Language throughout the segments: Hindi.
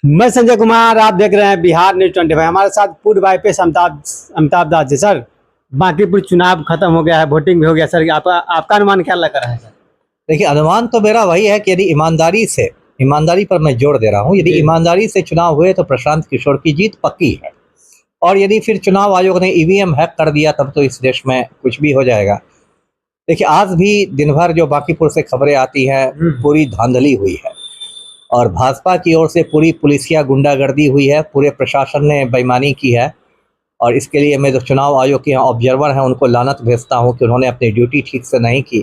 मैं संजय कुमार, आप देख रहे हैं बिहार न्यूज 25। हमारे साथ पूर्व आईपीएस अमिताभ दास जी। सर, बांकीपुर चुनाव खत्म हो गया है, वोटिंग भी हो गया। सर, आपका अनुमान क्या लग रहा है? सर, देखिए, अनुमान तो मेरा वही है कि यदि ईमानदारी पर मैं जोर दे रहा हूँ। यदि ईमानदारी से चुनाव हुए तो प्रशांत किशोर की जीत पक्की है। और यदि फिर चुनाव आयोग ने ईवीएम हैक कर दिया तब तो इस देश में कुछ भी हो जाएगा। देखिए, आज भी दिन भर जो बांकीपुर से खबरें आती हैं, पूरी धांधली हुई है और भाजपा की ओर से पूरी पुलिसिया गुंडागर्दी हुई है, पूरे प्रशासन ने बेईमानी की है। और इसके लिए मैं जो चुनाव आयोग के ऑब्जर्वर हैं उनको लानत भेजता हूं कि उन्होंने अपनी ड्यूटी ठीक से नहीं की।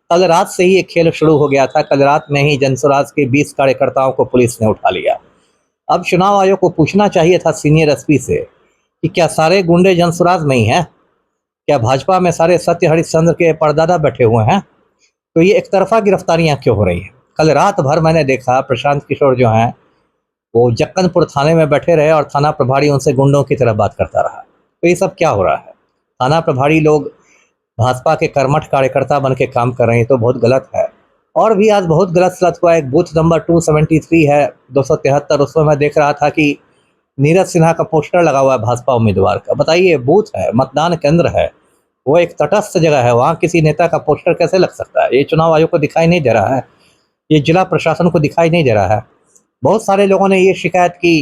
कल रात से ही ये खेल शुरू हो गया था। कल रात में ही जनसुराज के 20 कार्यकर्ताओं को पुलिस ने उठा लिया। अब चुनाव आयोग को पूछना चाहिए था सीनियर एसपी से कि क्या सारे गुंडे जनसुराज में ही हैं? क्या भाजपा में सारे सत्य हरिश्चंद्र के परदादा बैठे हुए हैं? तो ये एक तरफा गिरफ्तारियां क्यों हो रही हैं? कल रात भर मैंने देखा प्रशांत किशोर जो हैं वो जक्कनपुर थाने में बैठे रहे और थाना प्रभारी उनसे गुंडों की तरह बात करता रहा। तो ये सब क्या हो रहा है? थाना प्रभारी लोग भाजपा के कर्मठ कार्यकर्ता बन के काम कर रहे हैं, तो बहुत गलत है। और भी आज बहुत गलत सलत हुआ। एक बूथ नंबर 273 है, 273, उसमें मैं देख रहा था कि नीरज सिन्हा का पोस्टर लगा हुआ है भाजपा उम्मीदवार का। बताइए, बूथ है, मतदान केंद्र है, वो एक तटस्थ जगह है, वहाँ किसी नेता का पोस्टर कैसे लग सकता है? ये चुनाव आयोग को दिखाई नहीं दे रहा है? ये जिला प्रशासन को दिखाई नहीं दे रहा है? बहुत सारे लोगों ने ये शिकायत की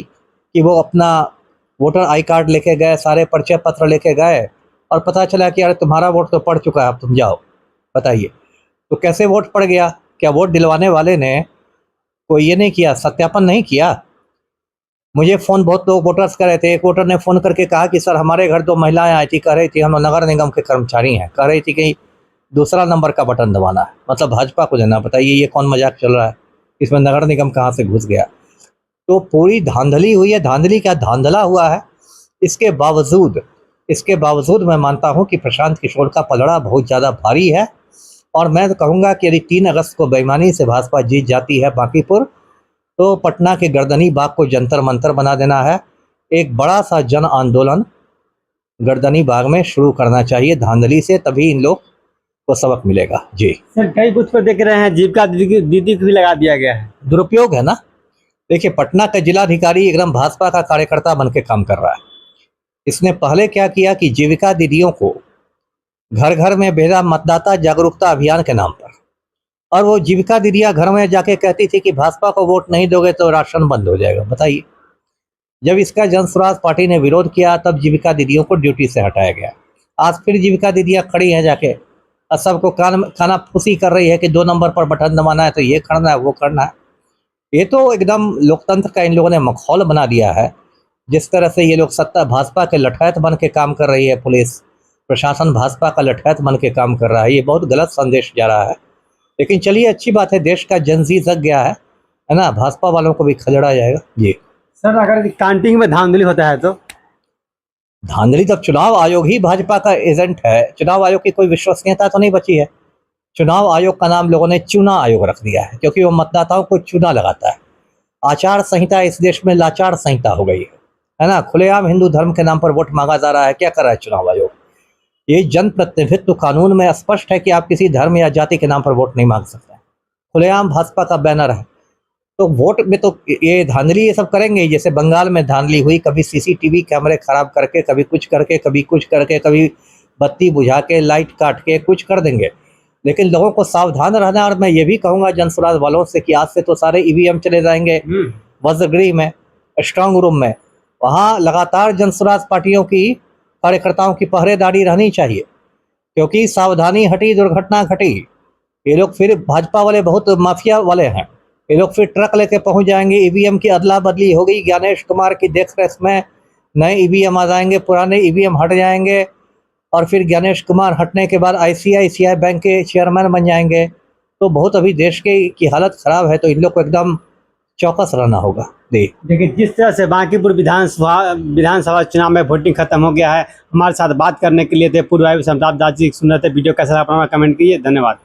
कि वो अपना वोटर आई कार्ड लेके गए, सारे परिचय पत्र लेके गए और पता चला कि यार तुम्हारा वोट तो पड़ चुका है, अब तुम जाओ। बताइए, तो कैसे वोट पड़ गया? क्या वोट दिलवाने वाले ने कोई ये नहीं किया, सत्यापन नहीं किया? मुझे फ़ोन बहुत लोग वोटर्स कर रहे थे। एक वोटर ने फ़ोन करके कहा कि सर हमारे घर 2 महिलाएं आई थी, कह रही थी हम नगर निगम के कर्मचारी हैं, कह रही थी कि दूसरा नंबर का बटन दबाना है, मतलब भाजपा को देना। बताइए, ये कौन मजाक चल रहा है? इसमें नगर निगम कहाँ से घुस गया? तो पूरी धांधली हुई है। धांधली क्या धांधला हुआ है। इसके बावजूद मैं मानता हूं कि प्रशांत किशोर का पलड़ा बहुत ज़्यादा भारी है। और मैं तो कहूँगा कि यदि 3 अगस्त को बेईमानी से भाजपा जीत जाती है बांकीपुर, तो पटना के गर्दनी बाग को जंतर मंतर बना देना है। एक बड़ा सा जन आंदोलन गर्दनी बाग में शुरू करना चाहिए धांधली से, तभी इन लोग को सबक मिलेगा। जी सर, कई बूथ पर देख रहे हैं जीविका दीदी को भी लगा दिया गया है। दुरुपयोग है ना। देखिए, पटना का जिलाधिकारी एकदम भाजपा का कार्यकर्ता बन के काम कर रहा है। इसने पहले क्या किया कि जीविका दीदियों को घर घर में भेजा मतदाता जागरूकता अभियान के नाम पर। और वो जीविका दीदियां घर में जाके कहती थी कि भाजपा को वोट नहीं दोगे तो राशन बंद हो जाएगा। बताइए, जब इसका जनसुराज पार्टी ने विरोध किया तब जीविका दीदियों को ड्यूटी से हटाया गया। आज फिर जीविका दीदियां खड़ी हैं जाके और सबको खाना फूसी कर रही है कि 2 नंबर पर बटन दबाना है, तो ये करना है, वो करना है। ये तो एकदम लोकतंत्र का इन लोगों ने मखौल बना दिया है। जिस तरह से ये लोग सत्ता भाजपा के लठैत बन के काम कर रही है, पुलिस प्रशासन भाजपा का लठैत बन के काम कर रहा है, ये बहुत गलत संदेश जा रहा है। लेकिन चलिए, अच्छी बात है, देश का जनजी जग गया है ना। भाजपा वालों को भी खदेड़ा जाएगा। जी सर, अगर काउंटिंग में धांधली होता है तो? धांधली तब चुनाव आयोग ही भाजपा का एजेंट है। चुनाव आयोग की कोई विश्वसनीयता तो नहीं बची है। चुनाव आयोग का नाम लोगों ने चूना आयोग रख दिया है, क्योंकि वो मतदाताओं को चूना लगाता है। आचार संहिता इस देश में लाचार संहिता हो गई है ना। खुलेआम हिंदू धर्म के नाम पर वोट मांगा जा रहा है। क्या कर रहा है चुनाव आयोग? ये जन प्रतिनिधित्व कानून में स्पष्ट है कि आप किसी धर्म या जाति के नाम पर वोट नहीं मांग सकते। खुलेआम भाजपा का बैनर है। तो वोट में तो ये धांधली ये सब करेंगे। जैसे बंगाल में धांधली हुई, कभी सीसीटीवी कैमरे खराब करके, कभी कुछ करके, कभी कुछ करके, कभी बत्ती बुझा के, लाइट काट के कुछ कर देंगे। लेकिन लोगों को सावधान रहना। और मैं ये भी कहूँगा जनसुराज वालों से कि आज से तो सारे ईवीएम चले जाएंगे वज्रगृह में, स्ट्रांग रूम में। वहाँ लगातार जनसुराज पार्टियों की कार्यकर्ताओं की पहरेदारी रहनी चाहिए, क्योंकि सावधानी हटी दुर्घटना घटी। ये लोग फिर भाजपा वाले बहुत माफिया वाले हैं। ये लोग फिर ट्रक लेके पहुंच जाएंगे। ईवीएम की अदला बदली होगी, ज्ञानेश कुमार की देखरेख में नए ईवीएम आ जाएंगे, पुराने ईवीएम हट जाएंगे और फिर ज्ञानेश कुमार हटने के बाद आईसीआईसीआई बैंक के चेयरमैन बन जाएंगे। तो बहुत अभी देश की हालत खराब है। तो इन लोग को एकदम चौकस रहना होगा। देखिए, जिस तरह से बांकीपुर विधानसभा चुनाव में वोटिंग खत्म हो गया है, हमारे साथ बात करने के लिए थे पूर्व आईपीएस अमिताभ दास जी। सुन रहे थे वीडियो कैसा लगा, अपना कमेंट कीजिए। धन्यवाद।